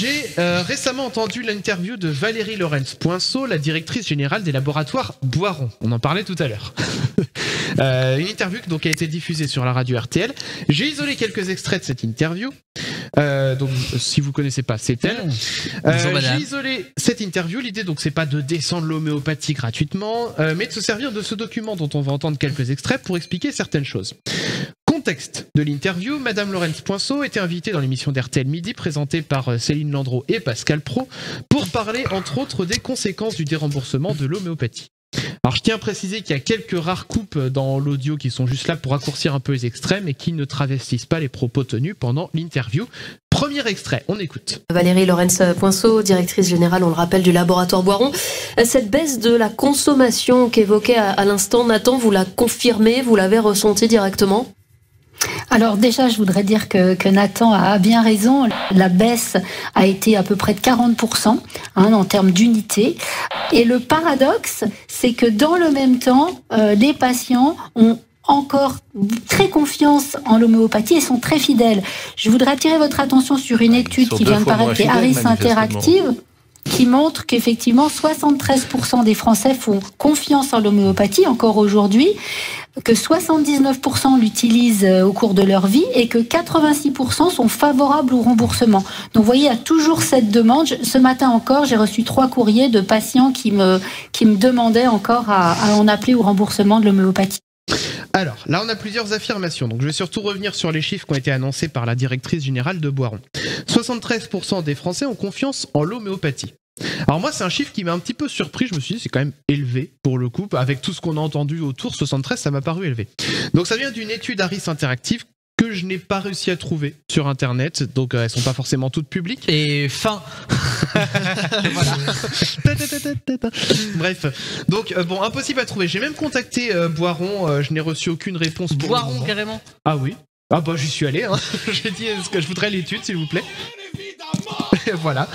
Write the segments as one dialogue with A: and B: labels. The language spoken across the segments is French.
A: j'ai récemment entendu l'interview de Valérie Lorenz-Poinceau, la directrice générale des laboratoires Boiron. On en parlait tout à l'heure. Une interview donc, a été diffusée sur la radio RTL. J'ai isolé quelques extraits de cette interview. Donc, si vous connaissez pas, c'est elle. J'ai isolé cette interview. L'idée, donc, c'est pas de descendre l'homéopathie gratuitement, mais de se servir de ce document dont on va entendre quelques extraits pour expliquer certaines choses. Contexte de l'interview, Madame Lorenz-Poinceau était invitée dans l'émission d'RTL Midi présentée par Céline Landreau et Pascal Praud pour parler entre autres des conséquences du déremboursement de l'homéopathie. Alors je tiens à préciser qu'il y a quelques rares coupes dans l'audio qui sont juste là pour raccourcir un peu les extrêmes et qui ne travestissent pas les propos tenus pendant l'interview. Premier extrait, on écoute.
B: Valérie Lorenz-Poinceau, directrice générale, on le rappelle, du laboratoire Boiron. Cette baisse de la consommation qu'évoquait à l'instant Nathan, vous la confirmez, vous l'avez ressenti directement ?
C: Alors déjà, je voudrais dire que Nathan a bien raison. La baisse a été à peu près de 40% en termes d'unités. Et le paradoxe, c'est que dans le même temps, les patients ont encore très confiance en l'homéopathie et sont très fidèles. Je voudrais attirer votre attention sur une étude qui vient de paraître, qui est Harris Interactive, qui montre qu'effectivement 73% des Français font confiance en l'homéopathie encore aujourd'hui, que 79% l'utilisent au cours de leur vie et que 86% sont favorables au remboursement. Donc vous voyez, il y a toujours cette demande. Ce matin encore, j'ai reçu 3 courriers de patients qui me demandaient encore à en appeler au remboursement de l'homéopathie.
A: Alors, là on a plusieurs affirmations, donc je vais surtout revenir sur les chiffres qui ont été annoncés par la directrice générale de Boiron. 73% des Français ont confiance en l'homéopathie. Alors moi c'est un chiffre qui m'a un petit peu surpris, je me suis dit c'est quand même élevé pour le coup, avec tout ce qu'on a entendu autour, 73 ça m'a paru élevé. Donc ça vient d'une étude Harris Interactive que je n'ai pas réussi à trouver sur internet, donc elles sont pas forcément toutes publiques.
D: Et fin.
A: Voilà. Bref, donc bon, impossible à trouver. J'ai même contacté Boiron, je n'ai reçu aucune réponse.
D: Boiron carrément.
A: Ah oui. Ah bah j'y suis allé, hein. J'ai dit est-ce que je voudrais l'étude s'il vous plaît. Voilà.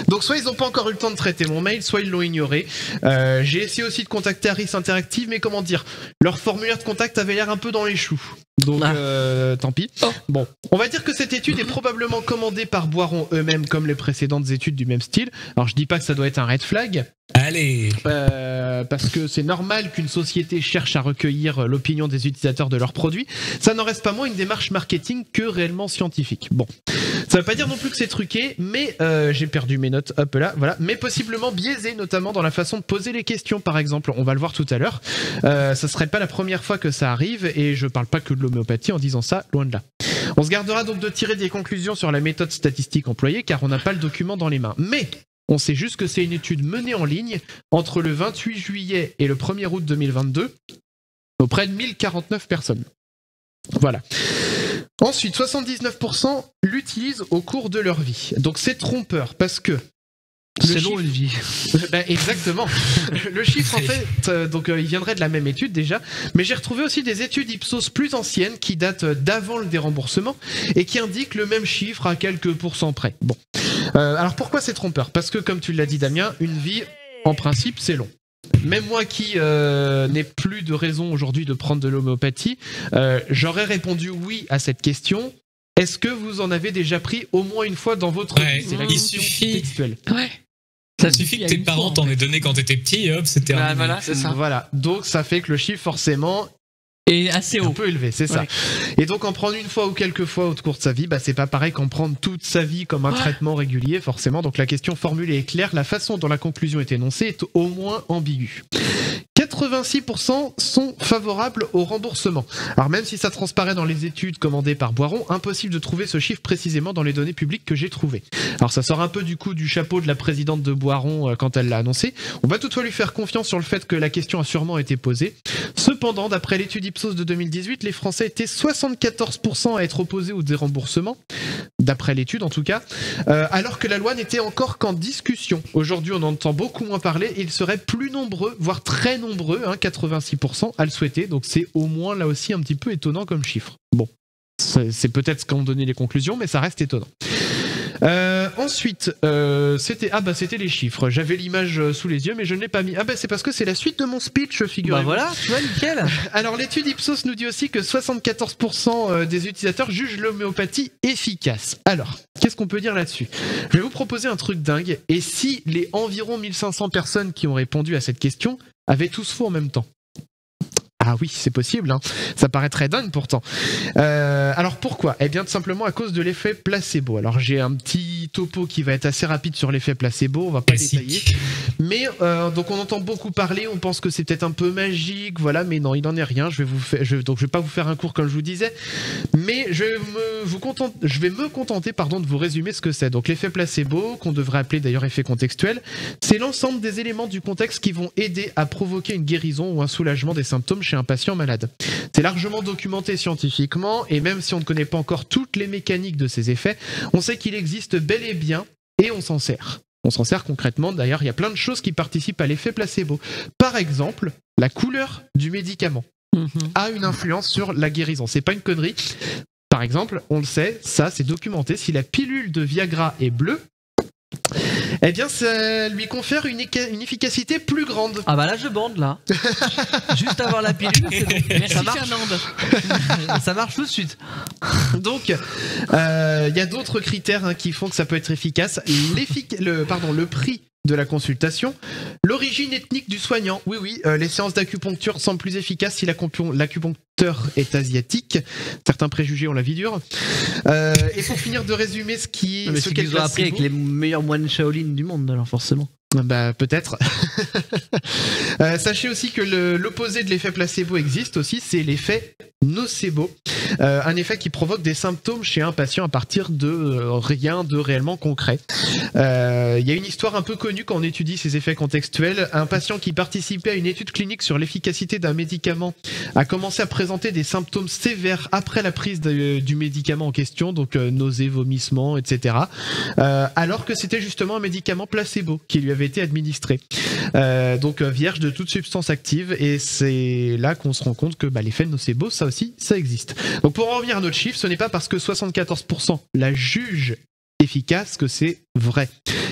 A: Donc soit ils n'ont pas encore eu le temps de traiter mon mail, soit ils l'ont ignoré. J'ai essayé aussi de contacter Harris Interactive, mais comment dire, leur formulaire de contact avait l'air un peu dans les choux. Donc tant pis. Oh. Bon, on va dire que cette étude est probablement commandée par Boiron eux-mêmes comme les précédentes études du même style. Alors je dis pas que ça doit être un red flag.
D: Allez.
A: Parce que c'est normal qu'une société cherche à recueillir l'opinion des utilisateurs de leurs produits. Ça n'en reste pas moins une démarche marketing que réellement scientifique. Bon, ça veut pas dire non plus que c'est truqué, mais j'ai perdu mes notes, hop là, voilà. Mais possiblement biaisé, notamment dans la façon de poser les questions, par exemple. On va le voir tout à l'heure. Ça serait pas la première fois que ça arrive, et je parle pas que de l'homéopathie en disant ça, loin de là. On se gardera donc de tirer des conclusions sur la méthode statistique employée, car on n'a pas le document dans les mains. Mais on sait juste que c'est une étude menée en ligne entre le 28 juillet et le 1er août 2022 auprès de 1049 personnes. Voilà. Ensuite, 79% l'utilisent au cours de leur vie. Donc c'est trompeur parce que
D: c'est long une vie.
A: Ben, exactement. Le chiffre en fait, donc il viendrait de la même étude déjà, mais j'ai retrouvé aussi des études Ipsos plus anciennes qui datent d'avant le déremboursement et qui indiquent le même chiffre à quelques pourcents près. Bon. Alors pourquoi c'est trompeur ? Parce que comme tu l'as dit Damien, une vie en principe c'est long. Même moi qui n'ai plus de raison aujourd'hui de prendre de l'homéopathie, j'aurais répondu oui à cette question. Est-ce que vous en avez déjà pris au moins une fois dans votre vie ? C'est la question textuelle.
D: Ouais. Ça suffit que tes parents t'en aient donné quand t'étais petit et hop, c'était un...
A: Voilà, c'est ça. Voilà. Donc ça fait que le chiffre forcément
D: est assez haut.
A: Un peu élevé, c'est ça. Et donc en prendre une fois ou quelques fois au cours de sa vie, bah c'est pas pareil qu'en prendre toute sa vie comme un traitement régulier, forcément. Donc la question formulée est claire, la façon dont la conclusion est énoncée est au moins ambiguë. 86% sont favorables au remboursement. Alors même si ça transparaît dans les études commandées par Boiron, impossible de trouver ce chiffre précisément dans les données publiques que j'ai trouvées. Alors ça sort un peu du coup du chapeau de la présidente de Boiron quand elle l'a annoncé. On va toutefois lui faire confiance sur le fait que la question a sûrement été posée. Cependant, d'après l'étude Ipsos de 2018, les Français étaient 74% à être opposés au déremboursement, d'après l'étude en tout cas, alors que la loi n'était encore qu'en discussion. Aujourd'hui, on en entend beaucoup moins parler et ils seraient plus nombreux, voire très nombreux, 86% à le souhaiter, donc c'est au moins là aussi un petit peu étonnant comme chiffre. Bon, c'est peut-être ce qu'ont donné les conclusions, mais ça reste étonnant. Ensuite, c'était les chiffres. J'avais l'image sous les yeux, mais je ne l'ai pas mis. Ah bah c'est parce que c'est la suite de mon speech, figurez-vous.
D: Bah voilà, tu vois, nickel.
A: Alors l'étude Ipsos nous dit aussi que 74% des utilisateurs jugent l'homéopathie efficace. Alors, Qu'est-ce qu'on peut dire là-dessus ? Je vais vous proposer un truc dingue. Et si les environ 1500 personnes qui ont répondu à cette question avaient tous faux en même temps ? Ah oui, c'est possible, hein. Ça paraît très dingue pourtant. Alors pourquoi ? Eh bien tout simplement à cause de l'effet placebo. Alors j'ai un petit topo qui va être assez rapide sur l'effet placebo, on va pas détailler. Mais donc on entend beaucoup parler, on pense que c'est peut-être un peu magique, voilà, mais non, il n'en est rien. Donc je vais pas vous faire un cours comme je vous disais, mais je vais me contenter de vous résumer ce que c'est. Donc l'effet placebo, qu'on devrait appeler d'ailleurs effet contextuel, c'est l'ensemble des éléments du contexte qui vont aider à provoquer une guérison ou un soulagement des symptômes chez un patient malade. C'est largement documenté scientifiquement et même si on ne connaît pas encore toutes les mécaniques de ces effets, on sait qu'il existe bel et bien et on s'en sert. On s'en sert concrètement, d'ailleurs il y a plein de choses qui participent à l'effet placebo. Par exemple, la couleur du médicament a une influence sur la guérison. C'est pas une connerie. Par exemple, on le sait, ça c'est documenté, si la pilule de Viagra est bleue, eh bien ça lui confère une efficacité plus grande.
E: Ah bah là je bande là. Juste avoir la pilule, c'est bon.
F: Merci
E: Ça marche.
F: Fernande.
E: Ça marche tout de suite.
A: Donc, il y a d'autres critères qui font que ça peut être efficace. Le prix de la consultation, l'origine ethnique du soignant. Oui, les séances d'acupuncture semblent plus efficaces si l'acupuncteur est asiatique. Certains préjugés ont la vie dure. Et pour finir de résumer ce
E: Mais
A: qu'est
E: qu'ils ont appris avec les meilleurs moines Shaolin du monde, alors forcément.
A: Bah peut-être. Sachez aussi que l'opposé de l'effet placebo existe aussi, c'est l'effet nocebo, un effet qui provoque des symptômes chez un patient à partir de rien de réellement concret. Il y a une histoire un peu connue quand on étudie ces effets contextuels. Un patient qui participait à une étude clinique sur l'efficacité d'un médicament a commencé à présenter des symptômes sévères après la prise du médicament en question, donc nausées, vomissements, etc. Alors que c'était justement un médicament placebo qui lui avait été administré. Donc vierge de toute substance active, et c'est là qu'on se rend compte que l'effet nocebo, ça aussi, ça existe. Donc pour en revenir à notre chiffre, ce n'est pas parce que 74% la jugent efficace que c'est vrai.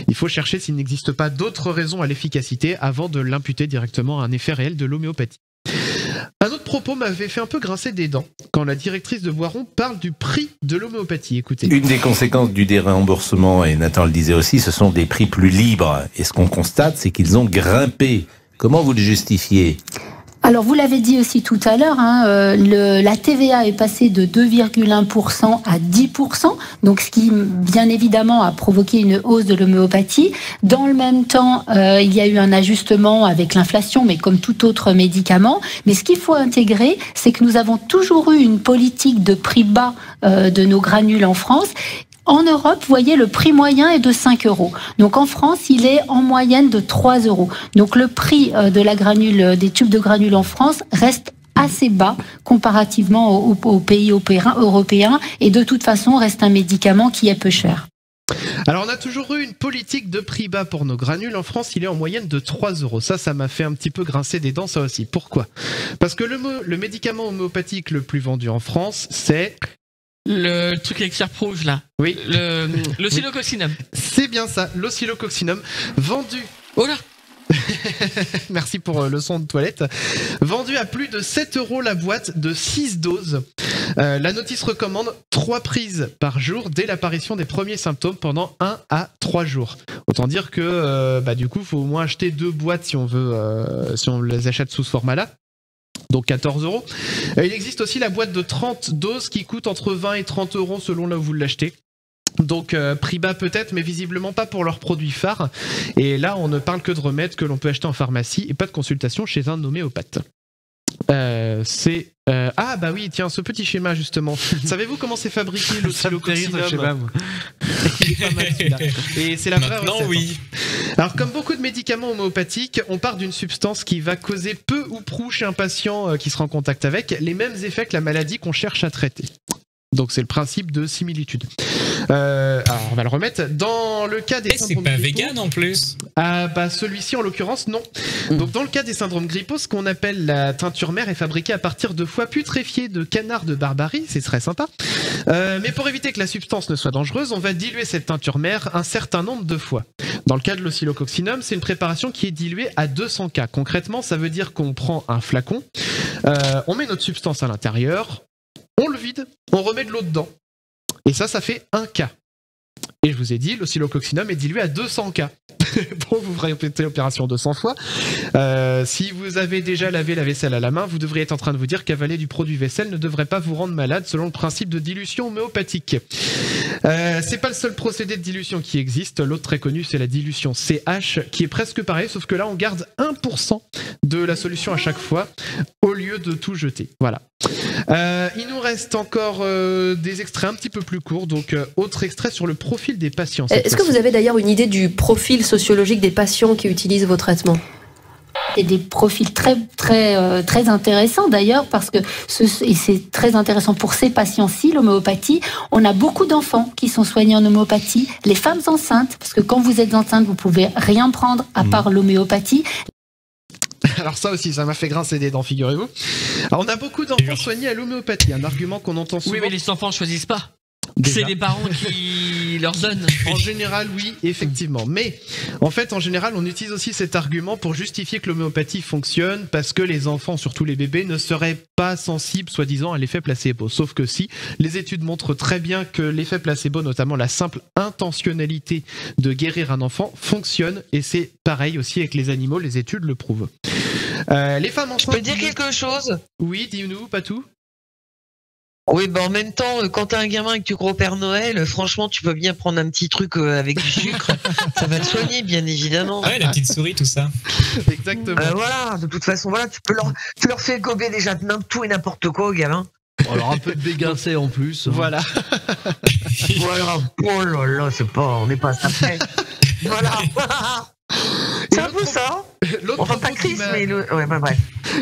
A: Il faut chercher s'il n'existe pas d'autres raisons à l'efficacité avant de l'imputer directement à un effet réel de l'homéopathie. Un autre propos m'avait fait un peu grincer des dents quand la directrice de Boiron parle du prix de l'homéopathie. Écoutez.
G: Une des conséquences du déremboursement, et Nathan le disait aussi, ce sont des prix plus libres. Et ce qu'on constate, c'est qu'ils ont grimpé. Comment vous le justifiez ?
C: Alors, vous l'avez dit aussi tout à l'heure, la TVA est passée de 2,1% à 10%, donc ce qui, bien évidemment, a provoqué une hausse de l'homéopathie. Dans le même temps, il y a eu un ajustement avec l'inflation, mais comme tout autre médicament. Mais ce qu'il faut intégrer, c'est que nous avons toujours eu une politique de prix bas de nos granules en France. En Europe, vous voyez, le prix moyen est de 5 €. Donc en France, il est en moyenne de 3 €. Donc le prix de la granule, des tubes de granules en France reste assez bas comparativement aux pays européens et de toute façon reste un médicament qui est peu cher.
A: Alors on a toujours eu une politique de prix bas pour nos granules. En France, il est en moyenne de 3 €. Ça m'a fait un petit peu grincer des dents, ça aussi. Pourquoi ? Parce que le médicament homéopathique le plus vendu en France, c'est...
F: Le truc avec serpe rouge là.
A: Oui.
F: L'oscillococcinum.
A: C'est bien ça, l'oscillococcinum, vendu.
F: Oh là.
A: Merci pour le son de toilette. Vendu à plus de 7 € la boîte de 6 doses. La notice recommande 3 prises par jour dès l'apparition des premiers symptômes pendant 1 à 3 jours. Autant dire que du coup, il faut au moins acheter 2 boîtes si on les achète sous ce format-là. Donc 14 €. Il existe aussi la boîte de 30 doses qui coûte entre 20 et 30 € selon là où vous l'achetez. Donc prix bas peut-être, mais visiblement pas pour leurs produits phares. Et là, on ne parle que de remèdes que l'on peut acheter en pharmacie et pas de consultation chez un homéopathe. Ah bah oui, tiens, ce petit schéma justement. Savez-vous comment c'est fabriqué l'oscillococcinum ? Et c'est la vraie recette.
D: Oui.
A: Alors comme beaucoup de médicaments homéopathiques, on part d'une substance qui va causer peu ou prou chez un patient qui sera en contact avec les mêmes effets que la maladie qu'on cherche à traiter. Donc c'est le principe de similitude. Alors on va le remettre. Dans le cas des
D: c'est pas vegan en plus.
A: Celui-ci en l'occurrence non. Donc dans le cas des syndromes grippaux, ce qu'on appelle la teinture mère est fabriquée à partir de foie putréfié de canard de Barbarie, c'est très sympa. Mais pour éviter que la substance ne soit dangereuse, on va diluer cette teinture mère un certain nombre de fois. Dans le cas de l'oscillococcinum, c'est une préparation qui est diluée à 200 K. Concrètement, ça veut dire qu'on prend un flacon, on met notre substance à l'intérieur, on le vide, on remet de l'eau dedans. Et ça fait 1 K. Et je vous ai dit, l'oscillococcinum est dilué à 200 K. Bon, vous répétez l'opération 200 fois. Si vous avez déjà lavé la vaisselle à la main, vous devriez être en train de vous dire qu'avaler du produit vaisselle ne devrait pas vous rendre malade selon le principe de dilution homéopathique. C'est pas le seul procédé de dilution qui existe. L'autre très connu, c'est la dilution CH, qui est presque pareil, sauf que là, on garde 1% de la solution à chaque fois, au lieu de tout jeter. Voilà. Il nous reste encore des extraits un petit peu plus courts, donc autre extrait sur le profil des patients.
B: Est-ce que vous avez d'ailleurs une idée du profil sociologique des patients qui utilisent vos traitements ?
C: Et des profils très intéressants d'ailleurs, parce que et c'est très intéressant pour ces patients-ci, l'homéopathie. On a beaucoup d'enfants qui sont soignés en homéopathie, les femmes enceintes, parce que quand vous êtes enceinte, vous pouvez rien prendre à part l'homéopathie.
A: Alors ça aussi, ça m'a fait grincer des dents, figurez-vous. Alors on a beaucoup d'enfants soignés à l'homéopathie, un argument qu'on entend souvent.
F: Oui, mais les enfants ne choisissent pas.
A: Déjà.
F: C'est les parents qui leur donnent.
A: En général, oui, effectivement. Mais en fait, en général, on utilise aussi cet argument pour justifier que l'homéopathie fonctionne parce que les enfants, surtout les bébés, ne seraient pas sensibles, soi-disant, à l'effet placebo. Sauf que si, les études montrent très bien que l'effet placebo, notamment la simple intentionnalité de guérir un enfant, fonctionne. Et c'est pareil aussi avec les animaux, les études le prouvent. Les femmes enceintes...
H: Je peux dire quelque chose ?
A: Oui, dis-nous, pas tout.
H: Oui, bah en même temps, quand t'as un gamin et que tu crois au Père Noël, franchement, tu peux bien prendre un petit truc avec du sucre. Ça va te soigner, bien évidemment.
D: Ouais, la petite souris, tout ça.
A: Exactement.
H: Voilà, de toute façon, voilà, tu leur fais gober déjà tout et n'importe quoi aux gamins.
E: Alors un peu de béguincé en plus.
A: Voilà.
H: Voilà. Oh là là, on n'est pas ça près. Voilà. C'est un peu ça. Enfin, pas Chris, mais ouais, bah, bref.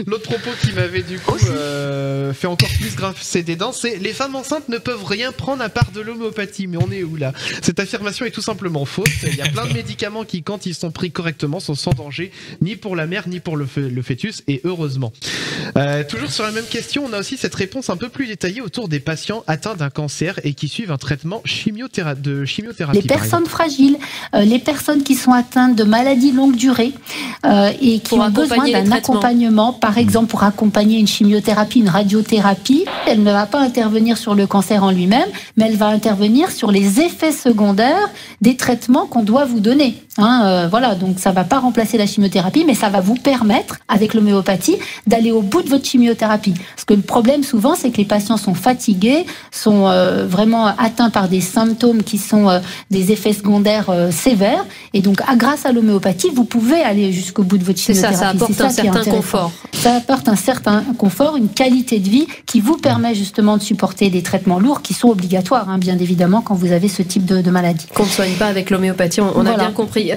A: L'autre propos qui m'avait du coup fait encore plus grincer des dents, c'est les femmes enceintes ne peuvent rien prendre à part de l'homéopathie. Mais on est où là ? Cette affirmation est tout simplement fausse. Il y a plein de médicaments qui, quand ils sont pris correctement, sont sans danger ni pour la mère ni pour le fœtus, et heureusement. Toujours sur la même question, on a aussi cette réponse un peu plus détaillée autour des patients atteints d'un cancer et qui suivent un traitement de chimiothérapie.
C: Les personnes fragiles, les personnes qui sont atteintes de maladies longue durée et qui ont besoin d'un accompagnement, par exemple pour accompagner une chimiothérapie, une radiothérapie. Elle ne va pas intervenir sur le cancer en lui-même, mais elle va intervenir sur les effets secondaires des traitements qu'on doit vous donner. Voilà, donc ça ne va pas remplacer la chimiothérapie, mais ça va vous permettre, avec l'homéopathie, d'aller au bout de votre chimiothérapie. Parce que le problème souvent, c'est que les patients sont fatigués, sont vraiment atteints par des symptômes qui sont des effets secondaires sévères, et donc grâce à l'homéopathie, vous pouvez aller jusqu'au bout de votre chimiothérapie.
B: Ça apporte un certain confort.
C: Ça apporte un certain confort, une qualité de vie qui vous permet justement de supporter des traitements lourds qui sont obligatoires, bien évidemment, quand vous avez ce type de maladie.
B: Qu'on ne soigne pas avec l'homéopathie, on a bien compris.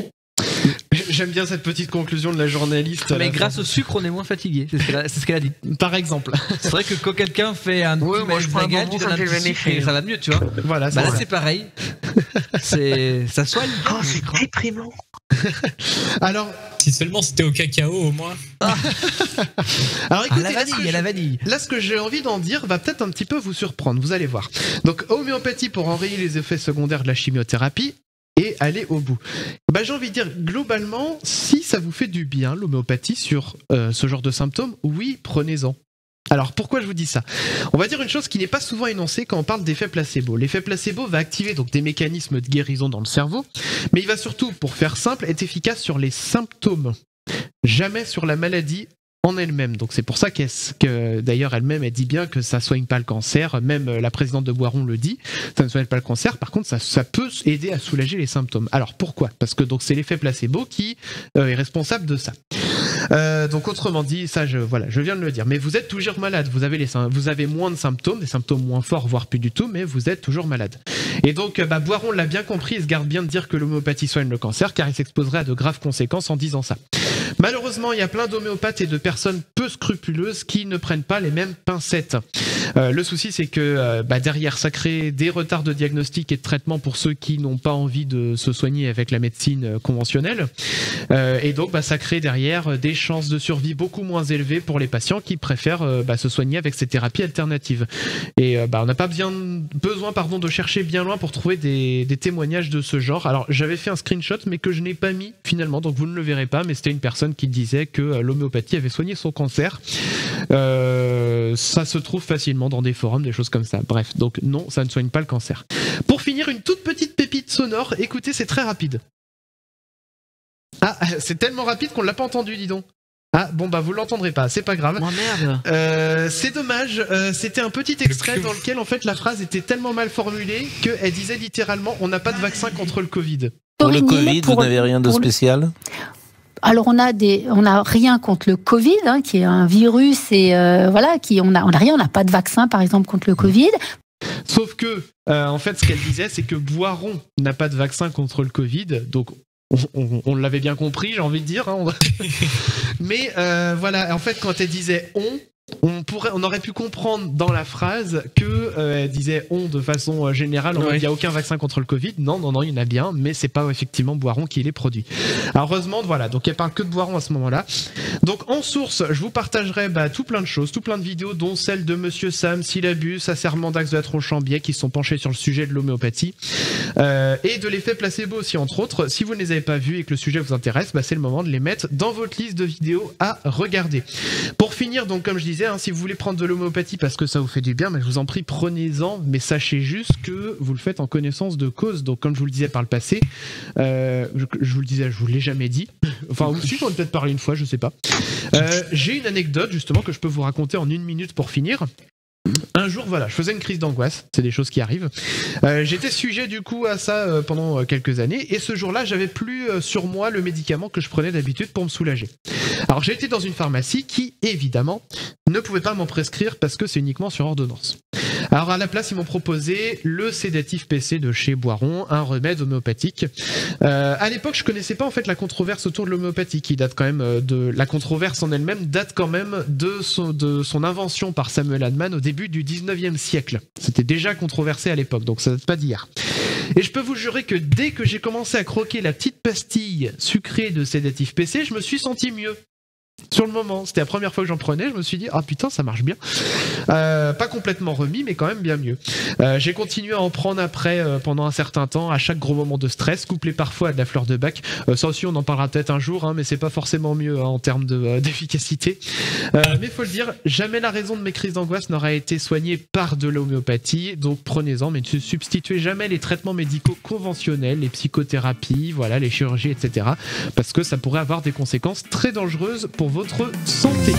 A: J'aime bien cette petite conclusion de la journaliste.
E: Mais grâce au sucre, on est moins fatigué. C'est ce qu'elle a dit.
A: Par exemple.
E: C'est vrai que quand quelqu'un fait un
H: moi je prends un
E: baguette,
H: bonbon,
E: tu
H: ça
E: donnes
H: me fait
E: un
H: le
E: petit
H: même
E: sucre
H: effet.
E: et ça va mieux, tu vois.
A: Voilà,
E: Là, c'est pareil. Ça soigne.
H: Oh, c'est déprimant.
A: Alors,
D: si seulement c'était au cacao, au moins.
A: Alors écoutez,
E: il y a la vanille.
A: Là, ce que j'ai envie d'en dire va peut-être un petit peu vous surprendre, vous allez voir. Donc, homéopathie pour enrayer les effets secondaires de la chimiothérapie et aller au bout. J'ai envie de dire, globalement, si ça vous fait du bien, l'homéopathie, sur ce genre de symptômes, oui, prenez-en. Alors, pourquoi je vous dis ça ? On va dire une chose qui n'est pas souvent énoncée quand on parle d'effet placebo. L'effet placebo va activer donc des mécanismes de guérison dans le cerveau, mais il va surtout, pour faire simple, être efficace sur les symptômes, jamais sur la maladie en elle-même. Donc c'est pour ça que d'ailleurs elle-même elle dit bien que ça soigne pas le cancer, même la présidente de Boiron le dit, ça ne soigne pas le cancer, par contre ça peut aider à soulager les symptômes. Alors pourquoi ? Parce que donc c'est l'effet placebo qui est responsable de ça. Donc autrement dit, ça je viens de le dire, mais vous êtes toujours malade, vous avez moins de symptômes, des symptômes moins forts, voire plus du tout, mais vous êtes toujours malade. Et donc Boiron l'a bien compris, il se garde bien de dire que l'homéopathie soigne le cancer, car il s'exposerait à de graves conséquences en disant ça. Malheureusement, il y a plein d'homéopathes et de personnes peu scrupuleuses qui ne prennent pas les mêmes pincettes. Le souci, c'est que derrière, ça crée des retards de diagnostic et de traitement pour ceux qui n'ont pas envie de se soigner avec la médecine conventionnelle. Et donc, ça crée derrière des chances de survie beaucoup moins élevées pour les patients qui préfèrent se soigner avec ces thérapies alternatives. Et on n'a pas besoin de chercher bien loin pour trouver des témoignages de ce genre. Alors, j'avais fait un screenshot, mais que je n'ai pas mis finalement, donc vous ne le verrez pas, mais c'était une personne qui disait que l'homéopathie avait soigné son cancer. Ça se trouve facilement dans des forums, des choses comme ça. Bref, donc non, ça ne soigne pas le cancer. Pour finir, une toute petite pépite sonore. Écoutez, c'est très rapide. Ah, c'est tellement rapide qu'on l'a pas entendu, dis donc. Ah, bon bah vous l'entendrez pas, c'est pas grave.
F: Oh merde.
A: C'est dommage, c'était un petit extrait dans lequel en fait la phrase était tellement mal formulée qu'elle disait littéralement « on n'a pas de vaccin contre le Covid ».
G: Pour le Covid, vous n'avez rien de spécial ?
C: Alors on a rien contre le Covid, hein, qui est un virus et voilà, on n'a pas de vaccin par exemple contre le Covid.
A: Sauf que en fait ce qu'elle disait c'est que Boiron n'a pas de vaccin contre le Covid, donc on l'avait bien compris, j'ai envie de dire. Hein, mais voilà, en fait quand elle disait on aurait pu comprendre dans la phrase que elle disait on de façon générale, il n'y a aucun vaccin contre le Covid. Non, il y en a bien, mais c'est pas effectivement Boiron qui les produit. Alors, heureusement, voilà, donc elle parle que de Boiron à ce moment-là. Donc en source, je vous partagerai tout plein de choses, tout plein de vidéos, dont celle de Monsieur Sam Syllabus, Assermendax de la Tronchambier, qui se sont penchés sur le sujet de l'homéopathie et de l'effet placebo aussi, entre autres. Si vous ne les avez pas vus et que le sujet vous intéresse, c'est le moment de les mettre dans votre liste de vidéos à regarder. Pour finir, donc comme je disais, si vous voulez prendre de l'homéopathie parce que ça vous fait du bien, mais je vous en prie, prenez-en, mais sachez juste que vous le faites en connaissance de cause. Donc comme je vous le disais par le passé, je vous l'ai jamais dit, enfin si j'en ai peut-être parlé une fois, je sais pas. J'ai une anecdote justement que je peux vous raconter en 1 minute pour finir. Un jour, voilà, je faisais une crise d'angoisse, c'est des choses qui arrivent. J'étais sujet du coup à ça pendant quelques années, et ce jour-là, j'avais plus sur moi le médicament que je prenais d'habitude pour me soulager. Alors j'ai été dans une pharmacie qui, évidemment, ne pouvait pas m'en prescrire parce que c'est uniquement sur ordonnance. Alors à la place, ils m'ont proposé le sédatif PC de chez Boiron, un remède homéopathique. À l'époque, je connaissais pas en fait la controverse autour de l'homéopathie, qui date quand même de la controverse en elle-même date quand même de son invention par Samuel Hahnemann au début du 19e siècle. C'était déjà controversé à l'époque, donc ça date pas d'hier. Et je peux vous jurer que dès que j'ai commencé à croquer la petite pastille sucrée de sédatif PC, je me suis senti mieux. Sur le moment, c'était la première fois que j'en prenais, je me suis dit ah putain ça marche bien, pas complètement remis mais quand même bien mieux. J'ai continué à en prendre après pendant un certain temps à chaque gros moment de stress, couplé parfois à de la fleur de bac. Ça aussi on en parlera peut-être un jour, mais c'est pas forcément mieux en termes d'efficacité. Mais faut le dire, jamais la raison de mes crises d'angoisse n'aura été soignée par de l'homéopathie, donc prenez-en, mais ne substituez jamais les traitements médicaux conventionnels, les psychothérapies, voilà, les chirurgies, etc. parce que ça pourrait avoir des conséquences très dangereuses pour votre santé.